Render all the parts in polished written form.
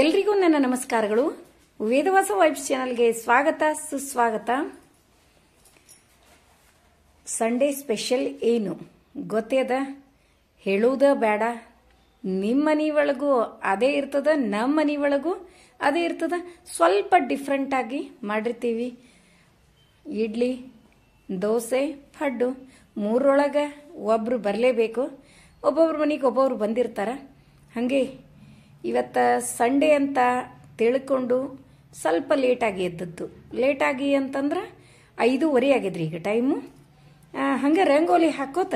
ಎಲ್ರಿಗೂ ನನ್ನ ನಮಸ್ಕಾರಗಳು. ವೇದವಾಸ ವೈಬ್ಸ್ ಚಾನೆಲ್ಗೆ ಸ್ವಾಗತ ಸುಸ್ವಾಗತ. ಸಂಡೇ ಸ್ಪೆಷಲ್ ಏನು ಗೊತ್ತೇದ? ಹೇಳುವುದ ಬೇಡ. ನಿಮ್ಮ ಮನಿ ಒಳಗೂ ಅದೇ ಇರ್ತದ, ನಮ್ಮ ಮನಿ ಒಳಗೂ ಅದೇ ಇರ್ತದ. ಸ್ವಲ್ಪ ಡಿಫ್ರೆಂಟ್ ಆಗಿ ಮಾಡಿರ್ತೀವಿ. ಇಡ್ಲಿ, ದೋಸೆ, ಪಡ್ಡು ಮೂರೊಳಗೆ ಒಬ್ರು ಬರಲೇಬೇಕು. ಒಬ್ಬೊಬ್ರ ಮನೆಗೆ ಒಬ್ಬೊಬ್ರು ಬಂದಿರ್ತಾರ. ಹಾಗೆ ಇವತ್ತು ಸಂಡೇ ಅಂತ ತಿಳ್ಕೊಂಡು ಸ್ವಲ್ಪ ಲೇಟಾಗಿ ಎದ್ದದ್ದು. ಲೇಟಾಗಿ ಅಂತಂದ್ರೆ 5:30 ಆಗಿದ್ರಿ ಈಗ ಟೈಮು. ಹಂಗೆ ರಂಗೋಲಿ ಹಾಕೋತ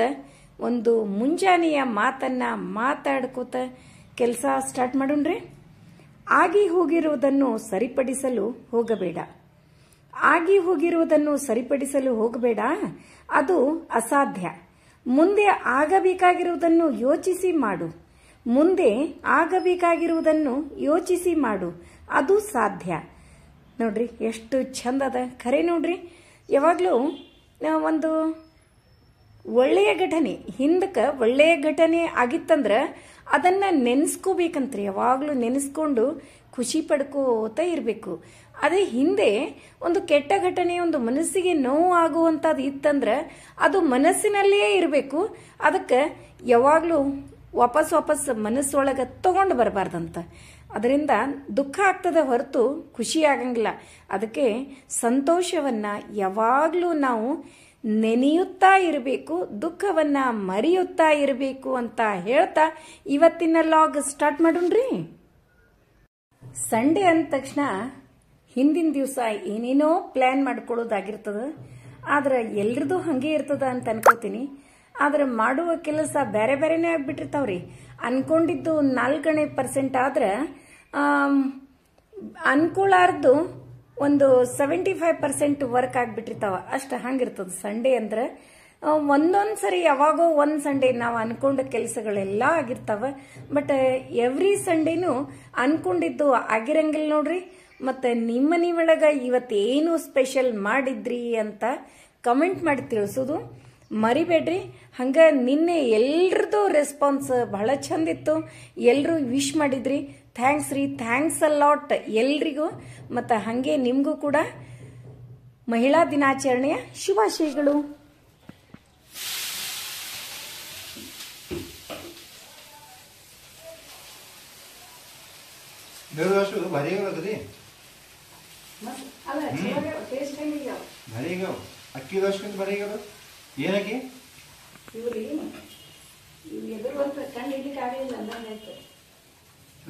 ಒಂದು ಮುಂಜಾನೆಯ ಮಾತನ್ನ ಮಾತಾಡ್ಕೋತ ಕೆಲಸ ಸ್ಟಾರ್ಟ್ ಮಾಡೋಣ್ರಿ. ಆಗಿ ಹೋಗಿರುವುದನ್ನು ಸರಿಪಡಿಸಲು ಹೋಗಬೇಡ. ಆಗಿ ಹೋಗಿರುವುದನ್ನು ಸರಿಪಡಿಸಲು ಹೋಗಬೇಡ, ಅದು ಅಸಾಧ್ಯ. ಮುಂದೆ ಆಗಬೇಕಾಗಿರುವುದನ್ನು ಯೋಚಿಸಿ ಮಾಡು. ಮುಂದೆ ಆಗಬೇಕಾಗಿರುವುದನ್ನು ಯೋಚಿಸಿ ಮಾಡು, ಅದು ಸಾಧ್ಯ. ನೋಡ್ರಿ ಎಷ್ಟು ಚಂದ ಅದ. ಖರೆ ನೋಡ್ರಿ, ಯಾವಾಗಲೂ ಒಂದು ಒಳ್ಳೆಯ ಘಟನೆ ಹಿಂದಕ್ಕೆ ಒಳ್ಳೆಯ ಘಟನೆ ಆಗಿತ್ತಂದ್ರೆ ಅದನ್ನ ನೆನೆಸ್ಕೋಬೇಕಂತ್ರಿ. ಯಾವಾಗಲೂ ನೆನೆಸ್ಕೊಂಡು ಖುಷಿ ಪಡ್ಕೋತ ಇರಬೇಕು. ಅದೇ ಹಿಂದೆ ಒಂದು ಕೆಟ್ಟ ಘಟನೆ, ಒಂದು ಮನಸ್ಸಿಗೆ ನೋವು ಆಗುವಂಥದ್ದು ಇತ್ತಂದ್ರೆ ಅದು ಮನಸ್ಸಿನಲ್ಲೇ ಇರಬೇಕು. ಅದಕ್ಕೆ ಯಾವಾಗಲೂ ವಾಪಸ್ ಮನಸ್ಸೊಳಗೆ ತಗೊಂಡು ಬರಬಾರ್ದಂತ. ಅದರಿಂದ ದುಃಖ ಆಗ್ತದೆ ಹೊರತು ಖುಷಿ ಆಗಂಗಿಲ್ಲ. ಅದಕ್ಕೆ ಸಂತೋಷವನ್ನ ಯಾವಾಗಲೂ ನಾವು ನೆನೆಯುತ್ತಾ ಇರಬೇಕು, ದುಃಖವನ್ನ ಮರೆಯುತ್ತಾ ಇರಬೇಕು ಅಂತ ಹೇಳ್ತಾ ಇವತ್ತಿನ ಲಾಗ್ ಸ್ಟಾರ್ಟ್ ಮಾಡೋಣ್ರಿ. ಸಂಡೇ ಅಂದ ತಕ್ಷಣ ಹಿಂದಿನ ದಿವಸ ಏನೇನೋ ಪ್ಲಾನ್ ಮಾಡ್ಕೊಳ್ಳೋದಾಗಿರ್ತದ. ಆದ್ರೆ ಎಲ್ರದು ಹಂಗೆ ಇರ್ತದ ಅಂತ ಅನ್ಕೋತೀನಿ. ಆದ್ರೆ ಮಾಡುವ ಕೆಲಸ ಬೇರೆ ಬೇರೆನೇ ಆಗ್ಬಿಟ್ಟಿರ್ತಾವ್ರಿ. ಅನ್ಕೊಂಡಿದ್ದು 4% ಆದ್ರೆ ಅನ್ಕೊಳ್ಳಾರ್ದು ಒಂದು 75% ವರ್ಕ್ ಆಗ್ಬಿಟ್ಟಿರ್ತಾವ. ಅಷ್ಟ ಹಂಗಿರ್ತದ ಸಂಡೇ ಅಂದ್ರೆ. ಒಂದೊಂದ್ಸರಿ ಯಾವಾಗೋ ಒಂದ್ ಸಂಡೇ ನಾವು ಅನ್ಕೊಂಡ ಕೆಲಸಗಳೆಲ್ಲ ಆಗಿರ್ತಾವ. ಬಟ್ ಎವ್ರಿ ಸಂಡೇನು ಅನ್ಕೊಂಡಿದ್ದು ಆಗಿರಂಗಿಲ್ಲ ನೋಡ್ರಿ. ಮತ್ತೆ ನಿಮ್ಮನಿ ಒಳಗ ಇವತ್ತೇನು ಸ್ಪೆಷಲ್ ಮಾಡಿದ್ರಿ ಅಂತ ಕಮೆಂಟ್ ಮಾಡಿ ತಿಳಿಸೋದು ಮರಿಬೇಡ್ರಿ. ಹಂಗ ನಿನ್ನೆ ಎಲ್ರದ್ದು ರೆಸ್ಪಾನ್ಸ್ ಬಹಳ ಚಂದ ಇತ್ತು. ಎಲ್ರು ವಿಶ್ ಮಾಡಿದ್ರಿ. ಥ್ಯಾಂಕ್ಸ್ ರೀ, ಥ್ಯಾಂಕ್ಸ್ ಅ ಲಾಟ್ ಎಲ್ರಿಗೂ. ಮತ್ತ ಹಂಗೆ ನಿಮ್ಗೂ ಕೂಡ ಮಹಿಳಾ ದಿನಾಚರಣೆಯ ಶುಭಾಶಯಗಳು. ಅಕ್ಕಿ ದೋಷ ಬರೀಗಳು ಏನಕ್ಕೆ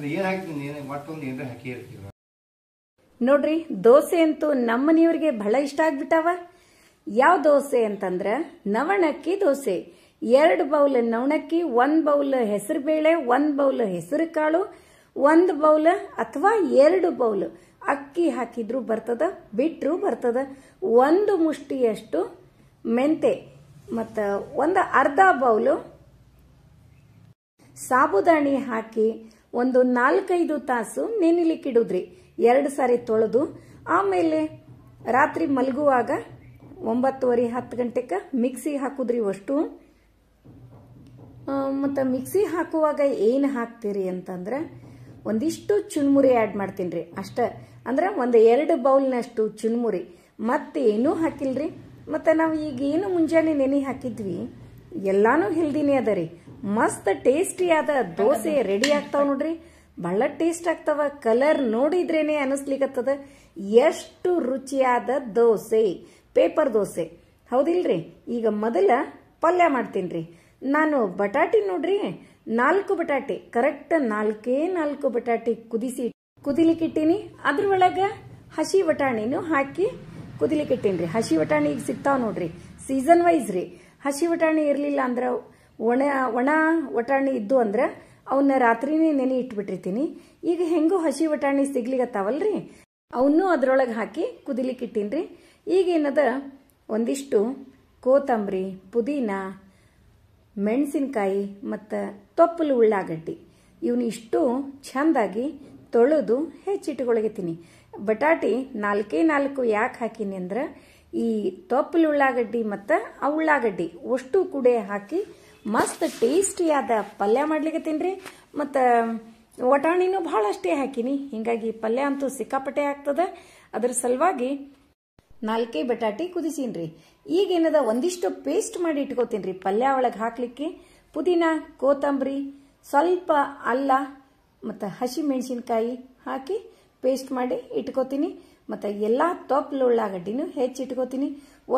ಏನ್ ಹಾಕ್ತೀನಿ, ಮತ್ತೊಂದು ಏನಾರ ಹಾಕಿ ಇರ್ತೀವ ನೋಡ್ರಿ. ದೋಸೆ ಅಂತೂ ನಮ್ಮನೆಯವ್ರಿಗೆ ಬಹಳ ಇಷ್ಟ ಆಗ್ಬಿಟ್ಟಾವ. ಯಾವ ದೋಸೆ ಅಂತಂದ್ರ ನವಣಕ್ಕಿ ದೋಸೆ. 2 ಬೌಲ್ ನವಣಕ್ಕಿ, 1 ಬೌಲ್ ಹೆಸರು ಬೇಳೆ, 1 ಬೌಲ್ ಹೆಸರು ಕಾಳು, 1 ಬೌಲ್ ಅಥವಾ 2 ಬೌಲ್ ಅಕ್ಕಿ ಹಾಕಿದ್ರು ಬರ್ತದ, ಬಿಟ್ರು ಬರ್ತದ. 1 ಮುಷ್ಟಿಯಷ್ಟು ಮೆಂತೆ ಮತ್ತ 1 ಅರ್ಧ ಬೌಲು ಸಾಬುದಾಣಿ ಹಾಕಿ ಒಂದು 4-5 ತಾಸು ನೆನೆಲಿಕ್ಕಿಡುದ್ರಿ. 2 ಸಾರಿ ತೊಳೆದು ಆಮೇಲೆ ರಾತ್ರಿ ಮಲಗುವಾಗ 9:30-10 ಗಂಟೆಗೆ ಮಿಕ್ಸಿ ಹಾಕುದ್ರಿ ಅಷ್ಟು. ಮತ್ತು ಮಿಕ್ಸಿ ಹಾಕುವಾಗ ಏನು ಹಾಕ್ತೀರಿ ಅಂತಂದ್ರೆ ಒಂದಿಷ್ಟು ಚುನ್ಮುರಿ ಆ್ಯಡ್ ಮಾಡ್ತೀನಿ ಅಷ್ಟ. ಅಂದ್ರೆ 2 ಬೌಲ್ನಷ್ಟು ಚುನ್ಮುರಿ, ಮತ್ತೇನೂ ಹಾಕಿಲ್ರಿ. ಮತ್ತು ನಾವು ಈಗ ಏನು ಮುಂಜಾನೆ ನೆನೆ ಹಾಕಿದ್ವಿ ಎಲ್ಲಾನು ಹೆಲ್ದಿನೇ ಅದ ರೀ. ಮಸ್ತ್ ಟೇಸ್ಟಿಯಾದ ದೋಸೆ ರೆಡಿ ಆಗ್ತಾವ ನೋಡ್ರಿ. ಬಹಳ ಟೇಸ್ಟ್ ಆಗ್ತಾವ. ಕಲರ್ ನೋಡಿದ್ರೇನೆ ಅನಿಸ್ಲಿಕ್ಕತ್ತದ ಎಷ್ಟು ರುಚಿಯಾದ ದೋಸೆ. ಪೇಪರ್ ದೋಸೆ ಹೌದಿಲ್ರಿ. ಈಗ ಮೊದಲ ಪಲ್ಯ ಮಾಡ್ತೀನಿ. ನಾನು ಬಟಾಟಿ ನೋಡ್ರಿ, 4 ಬಟಾಟೆ ಕರೆಕ್ಟ್ 4 ಬಟಾಟೆ ಕುದಿಲಿಕ್ಕಿಟ್ಟೀನಿ. ಅದ್ರೊಳಗ ಹಸಿ ಬಟಾಣಿನೂ ಹಾಕಿ ಕುದಿಲಿಕ್ಕಿಟ್ಟೀನಿ. ಹಸಿ ಬಟಾಣಿ ಈಗ ಸಿಗ್ತಾವ ನೋಡ್ರಿ, ಸೀಸನ್ ವೈಸ್ ರೀ. ಹಸಿ ಬಟಾಣಿ ಇರ್ಲಿಲ್ಲ ಅಂದ್ರ ಒಣ ವಟಾಣಿ ಇದ್ದು ಅಂದ್ರ ಅವನ್ನ ರಾತ್ರಿನೇ ನೆನೆ ಇಟ್ಬಿಟ್ಟಿರ್ತೀನಿ. ಈಗ ಹೆಂಗೂ ಹಸಿ ಬಟಾಣಿ ಸಿಗ್ಲಿಗತ್ತಾವಲ್ರಿ, ಅವನ್ನೂ ಅದ್ರೊಳಗೆ ಹಾಕಿ ಕುದಿಲಿಕ್ಕಿಟ್ಟೀನಿ. ಈಗೇನದ ಒಂದಿಷ್ಟು ಕೋತಂಬರಿ, ಪುದೀನ, ಮೆಣಸಿನಕಾಯಿ ಮತ್ತು ತೊಪ್ಪಲು ಉಳ್ಳಾಗಡ್ಡಿ ಇವನಿಷ್ಟು ಚಂದಾಗಿ ತೊಳೆದು ಹೆಚ್ಚಿಟ್ಕೊಳಗತ್ತೀನಿ. ಬಟಾಟಿ 4 ಯಾಕೆ ಹಾಕಿನಿ ಅಂದ್ರೆ ಈ ತೊಪ್ಪಲು ಉಳ್ಳಾಗಡ್ಡಿ ಮತ್ತು ಆ ಉಳ್ಳಾಗಡ್ಡಿ ಅಷ್ಟು ಕೂಡ ಹಾಕಿ ಮಸ್ತ್ ಟೇಸ್ಟಿಯಾದ ಪಲ್ಯ ಮಾಡ್ಲಿಕ್ಕತ್ತೀನಿ. ಮತ್ತು ವಟಾಣಿನೂ ಬಹಳಷ್ಟೇ ಹಾಕಿನಿ. ಹಿಂಗಾಗಿ ಪಲ್ಯ ಅಂತೂ ಸಿಕ್ಕಾಪಟ್ಟೆ ಆಗ್ತದ. ಅದ್ರ ಸಲುವಾಗಿ 4 ಬಟಾಟಿ ಕುದಿಸೀನ್ರಿ. ಈಗೇನದ ಒಂದಿಷ್ಟು ಪೇಸ್ಟ್ ಮಾಡಿ ಇಟ್ಕೋತೀನ್ರಿ ಪಲ್ಯ ಒಳಗೆ ಹಾಕ್ಲಿಕ್ಕೆ. ಪುದೀನ, ಕೊತ್ತಂಬರಿ, ಸ್ವಲ್ಪ ಅಲ್ಲ ಮತ್ತು ಹಸಿ ಮೆಣಸಿನ್ಕಾಯಿ ಹಾಕಿ ಪೇಸ್ಟ್ ಮಾಡಿ ಇಟ್ಕೋತೀನಿ. ಮತ್ತು ಎಲ್ಲ ತೊಪ್ಲು ಉಳ್ಳಾಗಡ್ಡಿನೂ ಹೆಚ್ಚಿಟ್ಕೋತೀನಿ.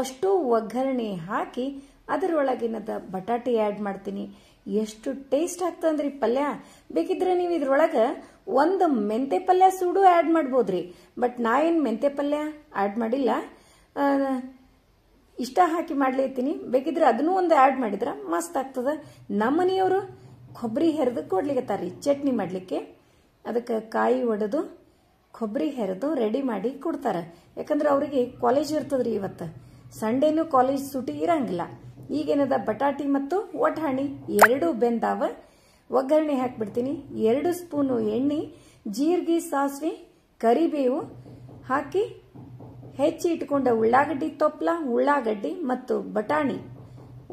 ಅಷ್ಟು ಒಗ್ಗರಣೆ ಹಾಕಿ ಅದರೊಳಗಿನದ ಬಟಾಟೆ ಆ್ಯಡ್ ಮಾಡ್ತೀನಿ. ಎಷ್ಟು ಟೇಸ್ಟ್ ಆಗ್ತದಂದ್ರಿ ಪಲ್ಯ. ಬೇಕಿದ್ರೆ ನೀವು ಇದ್ರೊಳಗೆ ಒಂದು ಮೆಂತೆ ಪಲ್ಯ ಸೂಡು ಆ್ಯಡ್ ಮಾಡ್ಬೋದ್ರಿ. ಬಟ್ ನಾ ಏನು ಮೆಂತೆ ಪಲ್ಯ ಆ್ಯಡ್ ಮಾಡಿಲ್ಲ, ಇಷ್ಟ ಹಾಕಿ ಮಾಡ್ಲಿತ್ತೀನಿ. ಬೇಕಿದ್ರೆ ಅದನ್ನೂ ಒಂದು ಆ್ಯಡ್ ಮಾಡಿದ್ರೆ ಮಸ್ತ್ ಆಗ್ತದ. ನಮ್ಮ ಮನೆಯವರು ಕೊಬ್ಬರಿ ಹೆರೆದು ಕೊಡ್ಲಿಕತ್ತಾರ್ರಿ ಚಟ್ನಿ ಮಾಡಲಿಕ್ಕೆ. ಅದಕ್ಕೆ ಕಾಯಿ ಒಡೆದು ಕೊಬ್ಬರಿ ಹೆರೆದು ರೆಡಿ ಮಾಡಿ ಕೊಡ್ತಾರೆ. ಯಾಕಂದ್ರೆ ಅವರಿಗೆ ಕಾಲೇಜ್ ಇರ್ತದ್ರಿ ಇವತ್ತು. ಸಂಡೇನೂ ಕಾಲೇಜ್ ಸೂಟಿ ಇರಂಗಿಲ್ಲ. ಈಗೇನದ ಬಟಾಟಿ ಮತ್ತು ವಟಾಣಿ ಎರಡೂ ಬೆಂದಾವ. ಒಗ್ಗರಣೆ ಹಾಕಿಬಿಡ್ತೀನಿ. 2 ಸ್ಪೂನು ಎಣ್ಣೆ, ಜೀರಿಗೆ, ಸಾಸಿವೆ, ಕರಿಬೇವು ಹಾಕಿ ಹೆಚ್ಚಿ ಇಟ್ಕೊಂಡ ಉಳ್ಳಾಗಡ್ಡಿ ತೊಪ್ಲ, ಉಳ್ಳಾಗಡ್ಡಿ ಮತ್ತು ಬಟಾಣಿ,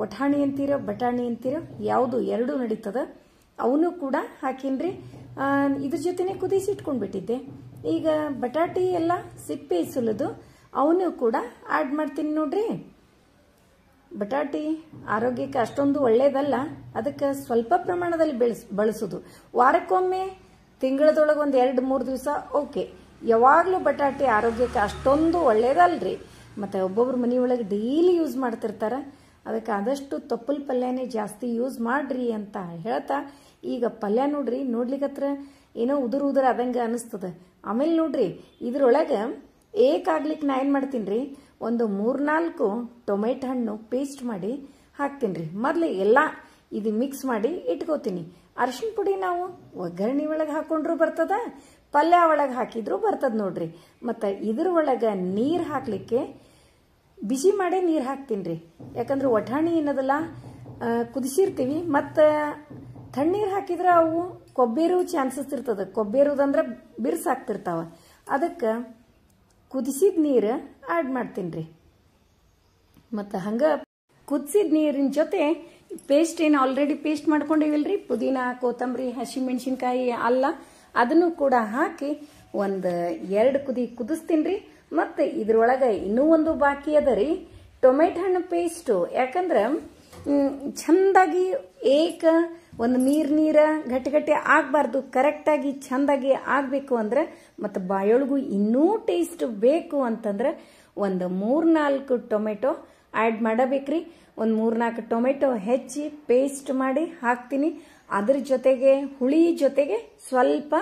ವಟಾಣಿ ಅಂತೀರೋ ಬಟಾಣಿ ಅಂತೀರೋ ಯಾವುದು ಎರಡೂ ನಡೀತದ, ಅವನು ಕೂಡ ಹಾಕಿನ್ರಿ. ಇದ್ರ ಜೊತೆನೆ ಕುದಿಸಿ ಇಟ್ಕೊಂಡ್ಬಿಟ್ಟಿದ್ದೆ. ಈಗ ಬಟಾಟಿ ಎಲ್ಲ ಸಿಪ್ಪೆ ಸುಲಿದು ಅವನು ಕೂಡ ಆ್ಯಡ್ ಮಾಡ್ತೀನಿ ನೋಡ್ರಿ. ಬಟಾಟಿ ಆರೋಗ್ಯಕ್ಕೆ ಅಷ್ಟೊಂದು ಒಳ್ಳೇದಲ್ಲ. ಅದಕ್ಕೆ ಸ್ವಲ್ಪ ಪ್ರಮಾಣದಲ್ಲಿ ಬಳಸೋದು. ವಾರಕ್ಕೊಮ್ಮೆ, ತಿಂಗಳದೊಳಗೆ ಒಂದು 2-3 ದಿವಸ ಓಕೆ. ಯಾವಾಗಲೂ ಬಟಾಟೆ ಆರೋಗ್ಯಕ್ಕೆ ಅಷ್ಟೊಂದು ಒಳ್ಳೇದಲ್ರಿ. ಮತ್ತು ಒಬ್ಬೊಬ್ರು ಮನೆಯೊಳಗೆ ಡೈಲಿ ಯೂಸ್ ಮಾಡ್ತಿರ್ತಾರೆ. ಅದಕ್ಕೆ ಆದಷ್ಟು ತೊಪ್ಪಲ ಪಲ್ಯನೇ ಜಾಸ್ತಿ ಯೂಸ್ ಮಾಡ್ರಿ ಅಂತ ಹೇಳ್ತಾ, ಈಗ ಪಲ್ಯ ನೋಡ್ರಿ ನೋಡ್ಲಿಕ್ಕತ್ರ ಏನೋ ಉದುರು ಆದಂಗೆ ಅನಿಸ್ತದೆ. ಆಮೇಲೆ ನೋಡ್ರಿ ಇದ್ರೊಳಗೆ ಏಕಾಗ್ಲಿಕ್ಕೆ ನಾ ಏನು ಮಾಡ್ತೀನಿ ರೀ, ಒಂದು 3-4 ಟೊಮೆಟೊ ಹಣ್ಣು ಪೇಸ್ಟ್ ಮಾಡಿ ಹಾಕ್ತೀನಿ ರೀ. ಮೊದಲು ಎಲ್ಲ ಇದು ಮಿಕ್ಸ್ ಮಾಡಿ ಇಟ್ಕೋತೀನಿ. ಅರಿಶಿನ ಪುಡಿ ನಾವು ಒಗ್ಗರಣೆ ಒಳಗೆ ಹಾಕೊಂಡ್ರು ಬರ್ತದ, ಪಲ್ಯ ಒಳಗೆ ಹಾಕಿದ್ರು ಬರ್ತದ ನೋಡ್ರಿ. ಮತ್ತು ಇದ್ರ ಒಳಗೆ ನೀರು ಹಾಕ್ಲಿಕ್ಕೆ ಬಿಸಿ ಮಾಡೇ ನೀರು ಹಾಕ್ತೀನಿ ರೀ. ಯಾಕಂದ್ರೆ ವಟಾಣಿ ಏನದಲ್ಲ ಕುದಿಸಿರ್ತೀವಿ, ಮತ್ತು ತಣ್ಣೀರು ಹಾಕಿದ್ರೆ ಅವು ಕೊಬ್ಬೇರು ಚಾನ್ಸಸ್ ಇರ್ತದೆ. ಕೊಬ್ಬೇರುದಂದ್ರೆ ಬಿರ್ಸಾಗ್ತಿರ್ತಾವ. ಅದಕ್ಕೆ ಕುದಿಸಿದ ನೀರು ಆ್ಯಡ್ ಮಾಡ್ತೀನಿ ರೀ. ಮತ್ತು ಹಂಗೆ ಕುದಿಸಿದ ನೀರಿನ ಜೊತೆ ಪೇಸ್ಟ್ ಏನು ಆಲ್ರೆಡಿ ಪೇಸ್ಟ್ ಮಾಡ್ಕೊಂಡಿವಿಲ್ರಿ, ಪುದೀನ, ಕೊತ್ತಂಬರಿ, ಹಸಿಮೆಣಸಿನ್ಕಾಯಿ, ಅಲ್ಲ, ಅದನ್ನು ಕೂಡ ಹಾಕಿ ಒಂದು 2 ಕುದಿ ಕುದಿಸ್ತೀನಿ ರೀ. ಮತ್ತು ಇದ್ರೊಳಗೆ ಇನ್ನೂ ಒಂದು ಬಾಕಿ ಅದ ರೀ, ಟೊಮೆಟೊ ಹಣ್ಣು ಪೇಸ್ಟು. ಯಾಕಂದ್ರೆ ಚಂದಾಗಿ ಒಂದು ನೀರ ಗಟ್ಟಿ ಆಗಬಾರ್ದು, ಕರೆಕ್ಟಾಗಿ ಚಂದಾಗಿ ಆಗಬೇಕು ಅಂದ್ರೆ, ಮತ್ತು ಬಾಯೊಳಗೂ ಇನ್ನೂ ಟೇಸ್ಟ್ ಬೇಕು ಅಂತಂದ್ರೆ ಒಂದು 3-4 ಟೊಮೆಟೊ ಆ್ಯಡ್ ಮಾಡಬೇಕ್ರಿ. ಒಂದು 3-4 ಟೊಮೆಟೊ ಹೆಚ್ಚಿ ಪೇಸ್ಟ್ ಮಾಡಿ ಹಾಕ್ತೀನಿ. ಅದ್ರ ಜೊತೆಗೆ ಹುಳಿ ಜೊತೆಗೆ ಸ್ವಲ್ಪ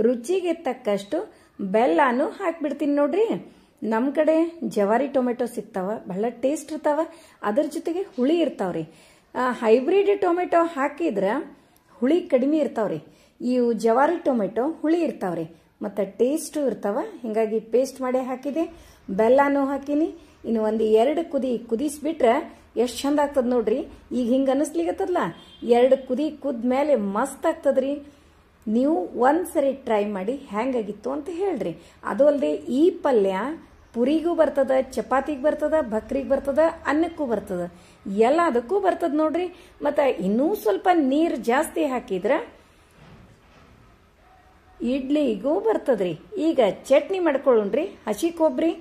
ರುಚಿಗೆ ತಕ್ಕಷ್ಟು ಬೆಲ್ಲನೂ ಹಾಕ್ಬಿಡ್ತೀನಿ ನೋಡ್ರಿ. ನಮ್ಮ ಕಡೆ ಜವಾರಿ ಟೊಮೆಟೊ ಸಿಗ್ತಾವ, ಬಹಳ ಟೇಸ್ಟ್ ಇರ್ತಾವ. ಅದ್ರ ಜೊತೆಗೆ ಹುಳಿ ಇರ್ತಾವ್ರಿ. ಹೈಬ್ರಿಡ್ ಟೊಮೆಟೊ ಹಾಕಿದ್ರೆ ಹುಳಿ ಕಡಿಮೆ ಇರ್ತಾವ್ರಿ. ಇವು ಜವಾರಿ ಟೊಮೆಟೊ ಹುಳಿ ಇರ್ತಾವ್ರಿ ಮತ್ತು ಟೇಸ್ಟು ಇರ್ತಾವ. ಹಿಂಗಾಗಿ ಪೇಸ್ಟ್ ಮಾಡಿ ಹಾಕಿದೆ. ಬೆಲ್ಲನೂ ಹಾಕಿನಿ. ಇನ್ನು ಒಂದು 2 ಕುದಿ ಕುದಿಸ್ಬಿಟ್ರೆ ಎಷ್ಟು ಚಂದ ಆಗ್ತದ ನೋಡ್ರಿ. ಈಗ ಹಿಂಗೆ ಅನ್ನಿಸ್ಲಿಕ್ಕತ್ತದಲ್ಲ, 2 ಕುದಿ ಕುದ್ಮೇಲೆ ಮಸ್ತ್ ಆಗ್ತದ್ರಿ. ನೀವು ಒಂದ್ಸರಿ ಟ್ರೈ ಮಾಡಿ ಹೆಂಗಾಗಿತ್ತು ಅಂತ ಹೇಳ್ರಿ. ಅದು ಅಲ್ಲದೆ ಈ ಪಲ್ಯ ಪುರಿಗೂ ಬರ್ತದ, ಚಪಾತಿಗೆ ಬರ್ತದ, ಭಕ್ರಿಗೆ ಬರ್ತದ, ಅನ್ನಕ್ಕೂ ಬರ್ತದ, ಎಲ್ಲದಕ್ಕೂ ಬರ್ತದ ನೋಡ್ರಿ. ಮತ್ತು ಇನ್ನೂ ಸ್ವಲ್ಪ ನೀರು ಜಾಸ್ತಿ ಹಾಕಿದ್ರೆ ಇಡ್ಲಿಗೂ ಬರ್ತದ್ರಿ. ಈಗ ಚಟ್ನಿ ಮಾಡ್ಕೊಳ್ಳೋಣ್ರಿ. ಹಸಿ ಕೊಬ್ಬರಿ,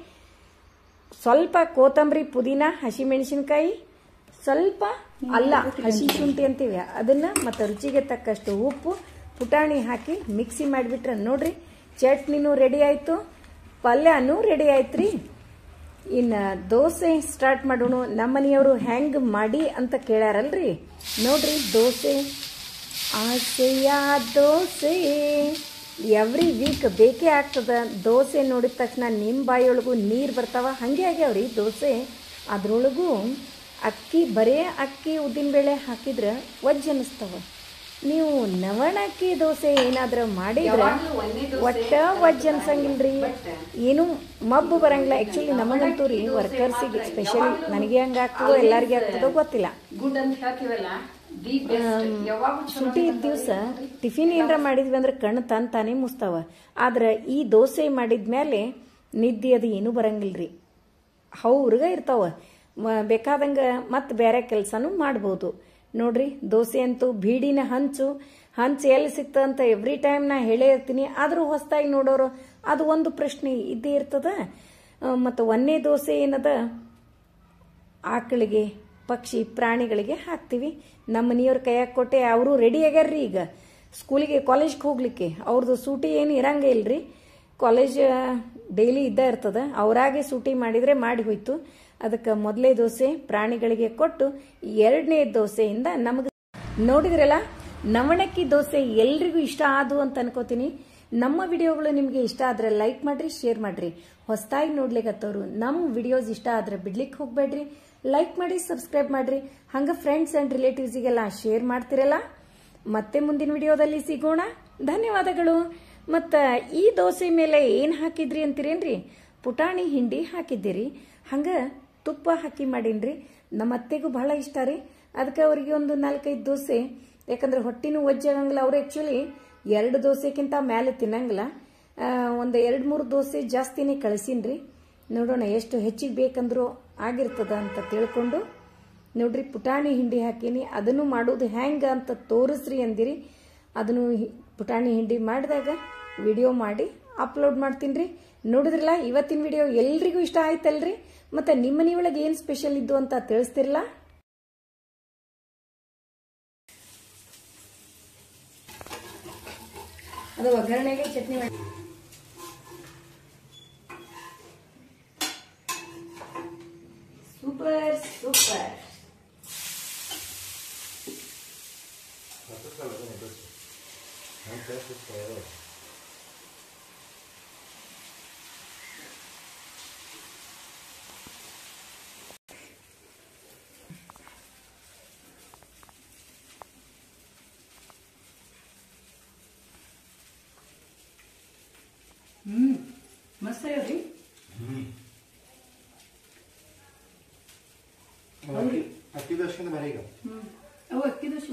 ಸ್ವಲ್ಪ ಕೊತ್ತಂಬರಿ, ಪುದೀನ, ಹಸಿಮೆಣಸಿನ್ಕಾಯಿ, ಸ್ವಲ್ಪ ಅಲ್ಲ, ಹಸಿ ಶುಂಠಿ ಅಂತೀವಿ ಅದನ್ನ, ಮತ್ತು ರುಚಿಗೆ ತಕ್ಕಷ್ಟು ಉಪ್ಪು, ಪುಟಾಣಿ ಹಾಕಿ ಮಿಕ್ಸಿ ಮಾಡಿಬಿಟ್ರೆ ನೋಡ್ರಿ ಚಟ್ನಿನೂ ರೆಡಿ ಆಯಿತು, ಪಲ್ಯನೂ ರೆಡಿ ಆಯ್ತ್ರಿ. ಇನ್ನು ದೋಸೆ ಸ್ಟಾರ್ಟ್ ಮಾಡೋಣ. ನಮ್ಮನೆಯವರು ಹೆಂಗೆ ಮಾಡಿ ಅಂತ ಕೇಳ್ಯಾರಲ್ರಿ. ನೋಡ್ರಿ ದೋಸೆ, ಆಸೆಯ ದೋಸೆ ಎವ್ರಿ ವೀಕ್ ಬೇಕೇ ಆಗ್ತದ. ದೋಸೆ ನೋಡಿದ ತಕ್ಷಣ ನಿಮ್ಮ ಬಾಯಿಯೊಳಗೂ ನೀರು ಬರ್ತಾವ. ಹಾಗೆ ಆಗ್ಯಾವ್ರಿ ದೋಸೆ. ಅದ್ರೊಳಗೂ ಬರೇ ಅಕ್ಕಿ ಉದ್ದಿನಬೇಳೆ ಹಾಕಿದ್ರೆ ವಜ್ಜ ಅನ್ನಿಸ್ತಾವ. ನೀವು ನವಣಕ್ಕಿ ದೋಸೆ ಏನಾದ್ರೂ ಮಾಡಿದ್ರೆ ಒಟ್ಟ ವಜ್ಜ ಅನ್ಸಂಗಿಲ್ರಿ, ಏನು ಮಬ್ಬು ಬರಂಗಿಲ್ಲ. ಆ್ಯಕ್ಚುಲಿ ನಮಗಂತೂ ರೀ ವರ್ಕರ್ಸಿಗೆ ಸ್ಪೆಷಲಿ, ನನಗೆ ಹಂಗೆ ಆಗ್ತದೋ ಎಲ್ಲರಿಗೆ ಆಗ್ತದೋ ಗೊತ್ತಿಲ್ಲ. ಸುಟಿ ಇದ್ದ ದಿವಸ ಟಿಫಿನ್ ಏನಾರ ಮಾಡಿದ್ವಿ ಅಂದ್ರೆ ಕಣ್ಣು ತಾನೇ ಮುಸ್ತಾವ. ಆದ್ರೆ ಈ ದೋಸೆ ಮಾಡಿದ್ಮೇಲೆ ನಿದ್ದೆ ಅದು ಏನೂ ಬರಂಗಿಲ್ರಿ, ಅವ್ರಿಗೆ ಇರ್ತಾವ. ಬೇಕಾದಂಗೆ ಮತ್ತೆ ಬೇರೆ ಕೆಲಸನೂ ಮಾಡ್ಬೋದು ನೋಡ್ರಿ. ದೋಸೆ ಅಂತೂ ಬೀಡಿನ ಹಂಚು, ಹಂಚ್ ಎಲ್ಲಿ ಸಿಕ್ತ ಅಂತ ಎವ್ರಿ ಟೈಮ್ ನಾ ಹೇಳೇ ಇರ್ತೀನಿ. ಆದರೂ ಹೊಸದಾಗಿ ನೋಡೋರು ಅದು ಒಂದು ಪ್ರಶ್ನೆ ಇದ್ದೇ ಇರ್ತದ. ಮತ್ತು ಒಂದೇ ದೋಸೆ ಏನದ ಆಕಳಿಗೆ, ಪಕ್ಷಿ, ಪ್ರಾಣಿಗಳಿಗೆ ಹಾಕ್ತೀವಿ. ನಮ್ಮ ಮನೆಯವ್ರ ಕೈಯಾಗ ಕೊಟ್ಟೆ, ಅವರು ರೆಡಿ ಆಗ್ಯಾರ್ರಿ ಈಗ ಸ್ಕೂಲಿಗೆ, ಕಾಲೇಜ್ಗೆ ಹೋಗ್ಲಿಕ್ಕೆ. ಅವ್ರದ್ದು ಸೂಟಿ ಏನು ಇರಂಗೇ ಇಲ್ರಿ, ಕಾಲೇಜ್ ಡೈಲಿ ಇದ್ದ ಇರ್ತದ. ಅವರಾಗೆ ಸೂಟಿ ಮಾಡಿದ್ರೆ ಮಾಡಿ ಹೋಯ್ತು. ಅದಕ್ಕೆ ಮೊದಲೇ ದೋಸೆ ಪ್ರಾಣಿಗಳಿಗೆ ಕೊಟ್ಟು 2ನೇ ದೋಸೆಯಿಂದ ನಮಗೆ ನೋಡಿದ್ರಲ್ಲ, ನವಣಕ್ಕಿ ದೋಸೆ ಎಲ್ರಿಗೂ ಇಷ್ಟ ಆದು ಅಂತ ಅನ್ಕೋತೀನಿ. ನಮ್ಮ ವಿಡಿಯೋಗಳು ನಿಮಗೆ ಇಷ್ಟ ಆದ್ರೆ ಲೈಕ್ ಮಾಡ್ರಿ, ಶೇರ್ ಮಾಡ್ರಿ. ಹೊಸದಾಗಿ ನೋಡ್ಲಿಕ್ಕತ್ತವ್ರು ನಮ್ಮ ವಿಡಿಯೋಸ್ ಇಷ್ಟ ಆದ್ರೆ ಬಿಡ್ಲಿಕ್ಕೆ ಹೋಗ್ಬೇಡ್ರಿ, ಲೈಕ್ ಮಾಡಿ, ಸಬ್ಸ್ಕ್ರೈಬ್ ಮಾಡ್ರಿ. ಹಂಗ ಫ್ರೆಂಡ್ಸ್ ಅಂಡ್ ರಿಲೇಟಿವ್ಸಿಗೆಲ್ಲ ಶೇರ್ ಮಾಡ್ತಿರಲ್ಲ. ಮತ್ತೆ ಮುಂದಿನ ವಿಡಿಯೋದಲ್ಲಿ ಸಿಗೋಣ. ಧನ್ಯವಾದಗಳು. ಮತ್ತ ಈ ದೋಸೆ ಮೇಲೆ ಏನ್ ಹಾಕಿದ್ರಿ ಅಂತೀರೇನ್ರಿ? ಪುಟಾಣಿ ಹಿಂಡಿ ಹಾಕಿದ್ದೀರಿ, ಹಂಗ ತುಪ್ಪ ಹಾಕಿ ಮಾಡೀನ್ರಿ. ನಮ್ಮ ಅತ್ತೆಗೂ ಬಹಳ ಇಷ್ಟ ರೀ. ಅದಕ್ಕೆ ಅವ್ರಿಗೆ ಒಂದು 4-5 ದೋಸೆ, ಯಾಕಂದ್ರೆ ಹೊಟ್ಟಿನೂ ಒಜ್ಜಾಗಂಗಿಲ್ಲ. ಅವ್ರು ಆಕ್ಚುಲಿ 2 ದೋಸೆಕ್ಕಿಂತ ಮೇಲೆ ತಿನ್ನಂಗಿಲ್ಲ. ಒಂದು 2-3 ದೋಸೆ ಜಾಸ್ತಿನೇ ಕಳಿಸೀನ್ರಿ. ನೋಡೋಣ ಎಷ್ಟು ಹೆಚ್ಚಿಗೆ ಬೇಕಂದ್ರೂ ಆಗಿರ್ತದ ಅಂತ ತಿಳ್ಕೊಂಡು. ನೋಡ್ರಿ, ಪುಟಾಣಿ ಹಿಂಡಿ ಹಾಕೀನಿ. ಅದನ್ನು ಮಾಡೋದು ಹೆಂಗ ಅಂತ ತೋರಿಸ್ರಿ ಅಂದಿರಿ. ಅದನ್ನು ಪುಟಾಣಿ ಹಿಂಡಿ ಮಾಡಿದಾಗ ವಿಡಿಯೋ ಮಾಡಿ ಅಪ್ಲೋಡ್ ಮಾಡ್ತೀನಿ ರೀ. ನೋಡಿದ್ರಲ್ಲ, ಇವತ್ತಿನ ವಿಡಿಯೋ ಎಲ್ರಿಗೂ ಇಷ್ಟ ಆಯ್ತಲ್ರಿ? ಮತ್ತೆ ನಿಮ್ಮ ಮನೆಯೊಳಗೆ ಏನು ಸ್ಪೆಷಲ್ ಇದ್ದು ಅಂತ ತಿಳಿಸ್ತಿರಲ್ಲ. ಅದು ಒಗ್ಗರಣೆಗೆ ಚಟ್ನಿ ಮಾಡಿ ಸೂಪರ್ ಸೂಪರ್. ಮಸ್ತ್ ಆಗ್ಯಾವ್ರಿ. ಅಕ್ಕಿ ದೋಸೆ ಭಾರಿ ಈಗ. ಅವು ಅಕ್ಕಿ ದೋಸೆ